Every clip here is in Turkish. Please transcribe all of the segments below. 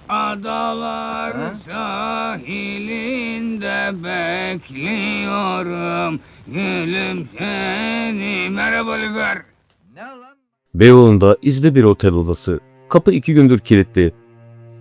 Adalar Ha? sahilinde bekliyorum. Gülüm seni. Merhaba Lüfer. Ne lan? Beyoğlu'nda izbe bir otel odası. Kapı 2 gündür kilitli.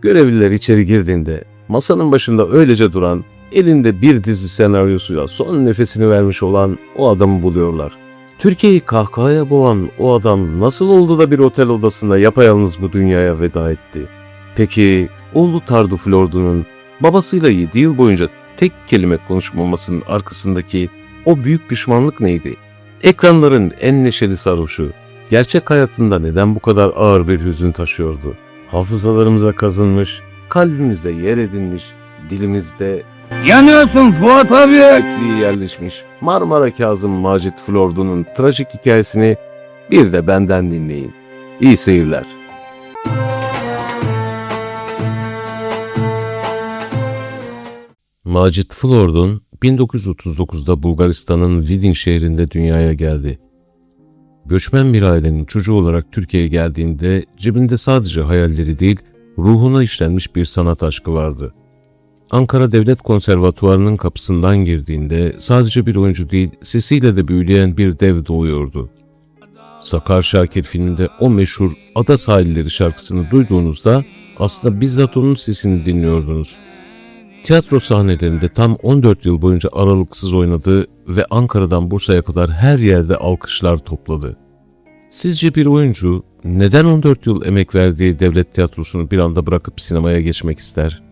Görevliler içeri girdiğinde masanın başında öylece duran, elinde bir dizi senaryosuyla son nefesini vermiş olan o adamı buluyorlar. Türkiye'yi kahkahaya boğan o adam nasıl oldu da bir otel odasında yapayalnız bu dünyaya veda etti? Peki oğlu Tardu Flordu'nun babasıyla 7 yıl boyunca tek kelime konuşmamasının arkasındaki o büyük pişmanlık neydi? Ekranların en neşeli sarhoşu gerçek hayatında neden bu kadar ağır bir hüzün taşıyordu? Hafızalarımıza kazınmış, kalbimizde yer edinmiş, dilimizde Yanıyorsun Fuat abi. sürekli yerleşmiş Marmara Kazım Macit Flordu'nun trajik hikayesini bir de benden dinleyin. İyi seyirler. Macit Flordun 1939'da Bulgaristan'ın Vidin şehrinde dünyaya geldi. Göçmen bir ailenin çocuğu olarak Türkiye'ye geldiğinde cebinde sadece hayalleri değil, ruhuna işlenmiş bir sanat aşkı vardı. Ankara Devlet Konservatuvarı'nın kapısından girdiğinde sadece bir oyuncu değil, sesiyle de büyüleyen bir dev doğuyordu. Sakar Şakir filminde o meşhur Ada Sahilleri şarkısını duyduğunuzda aslında bizzat onun sesini dinliyordunuz. Tiyatro sahnelerinde tam 14 yıl boyunca aralıksız oynadı ve Ankara'dan Bursa'ya kadar her yerde alkışlar topladı. Sizce bir oyuncu neden 14 yıl emek verdiği devlet tiyatrosunu bir anda bırakıp sinemaya geçmek ister?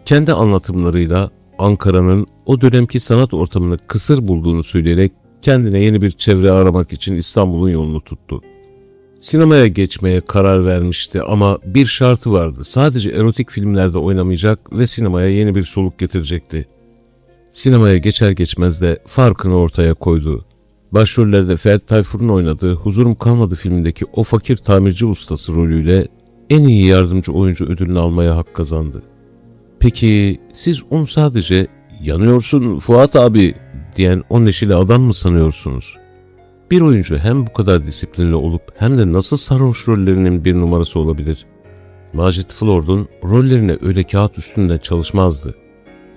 Kendi anlatımlarıyla Ankara'nın o dönemki sanat ortamını kısır bulduğunu söyleyerek kendine yeni bir çevre aramak için İstanbul'un yolunu tuttu. Sinemaya geçmeye karar vermişti ama bir şartı vardı. Sadece erotik filmlerde oynamayacak ve sinemaya yeni bir soluk getirecekti. Sinemaya geçer geçmez de farkını ortaya koydu. Başrollerde Ferdi Tayfur'un oynadığı Huzurum Kalmadı filmindeki o fakir tamirci ustası rolüyle en iyi yardımcı oyuncu ödülünü almaya hak kazandı. Peki siz onu sadece "yanıyorsun Fuat abi" diyen o neşeli adam mı sanıyorsunuz? Bir oyuncu hem bu kadar disiplinli olup hem de nasıl sarhoş rollerinin bir numarası olabilir? Macit Flordun rollerine öyle kağıt üstünde çalışmazdı.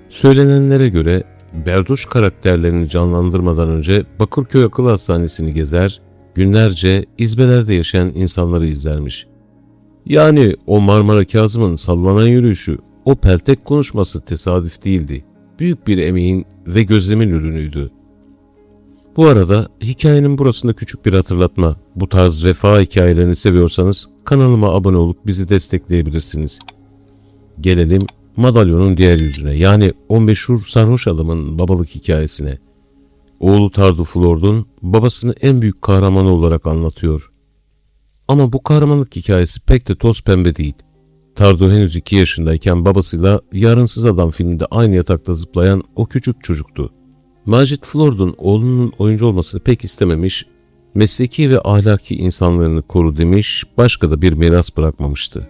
Söylenenlere göre berduş karakterlerini canlandırmadan önce Bakırköy Akıl Hastanesi'ni gezer, günlerce izbelerde yaşayan insanları izlermiş. Yani o Marmara Kazım'ın sallanan yürüyüşü, o peltek konuşması tesadüf değildi. Büyük bir emeğin ve gözlemin ürünüydü. Bu arada hikayenin burasında küçük bir hatırlatma. Bu tarz vefa hikayelerini seviyorsanız kanalıma abone olup bizi destekleyebilirsiniz. Gelelim madalyonun diğer yüzüne, yani o meşhur sarhoş adamın babalık hikayesine. Oğlu Tardu Flordun babasını en büyük kahramanı olarak anlatıyor. Ama bu kahramanlık hikayesi pek de toz pembe değil. Tardu henüz 2 yaşındayken babasıyla Yarınsız Adam filminde aynı yatakta zıplayan o küçük çocuktu. Macit Flordun oğlunun oyuncu olmasını pek istememiş, mesleki ve ahlaki insanlarını koru demiş, başka da bir miras bırakmamıştı.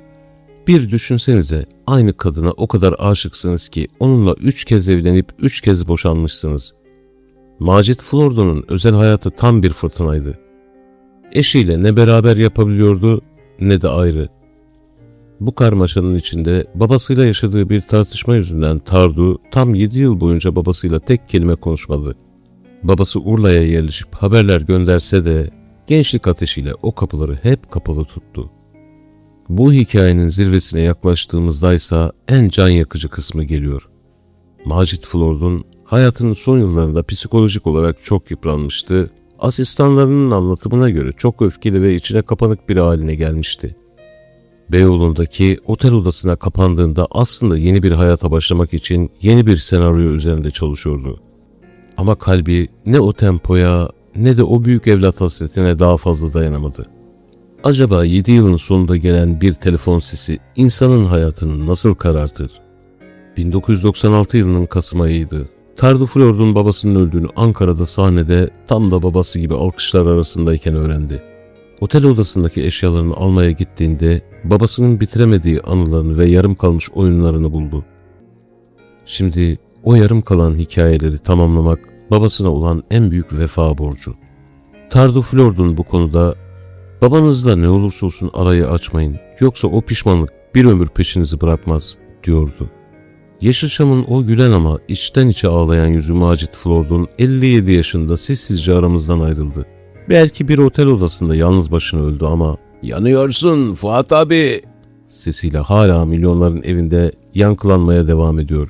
Bir düşünsenize, aynı kadına o kadar aşıksınız ki onunla 3 kez evlenip 3 kez boşanmışsınız. Macit Flordun'un özel hayatı tam bir fırtınaydı. Eşiyle ne beraber yapabiliyordu ne de ayrı. Bu karmaşanın içinde babasıyla yaşadığı bir tartışma yüzünden Tardu tam 7 yıl boyunca babasıyla tek kelime konuşmadı. Babası Urla'ya yerleşip haberler gönderse de gençlik ateşiyle o kapıları hep kapalı tuttu. Bu hikayenin zirvesine yaklaştığımızda ise en can yakıcı kısmı geliyor. Macit Flordun hayatının son yıllarında psikolojik olarak çok yıpranmıştı. Asistanlarının anlatımına göre çok öfkeli ve içine kapanık bir haline gelmişti. Beyoğlu'ndaki otel odasına kapandığında aslında yeni bir hayata başlamak için yeni bir senaryo üzerinde çalışıyordu. Ama kalbi ne o tempoya ne de o büyük evlat hasretine daha fazla dayanamadı. Acaba 7 yılın sonunda gelen bir telefon sesi insanın hayatını nasıl karartır? 1996 yılının Kasım ayıydı. Tardu Flordun babasının öldüğünü Ankara'da sahnede tam da babası gibi alkışlar arasındayken öğrendi. Otel odasındaki eşyalarını almaya gittiğinde babasının bitiremediği anılarını ve yarım kalmış oyunlarını buldu. Şimdi o yarım kalan hikayeleri tamamlamak babasına olan en büyük vefa borcu. Tardu Flordun bu konuda "babanızla ne olursa olsun arayı açmayın, yoksa o pişmanlık bir ömür peşinizi bırakmaz diyordu. Yeşilçam'ın o gülen ama içten içe ağlayan yüzü Macit Flord'un 57 yaşında sessizce aramızdan ayrıldı. Belki bir otel odasında yalnız başına öldü ama "Yanıyorsun Fuat abi" sesiyle hala milyonların evinde yankılanmaya devam ediyor.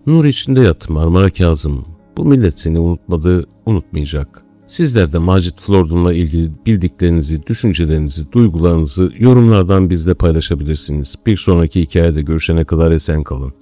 Nur içinde yat Marmara Kazım. Bu millet seni unutmadı, unutmayacak. Sizler de Macit Flord'unla ilgili bildiklerinizi, düşüncelerinizi, duygularınızı yorumlardan bizle paylaşabilirsiniz. Bir sonraki hikayede görüşene kadar esen kalın.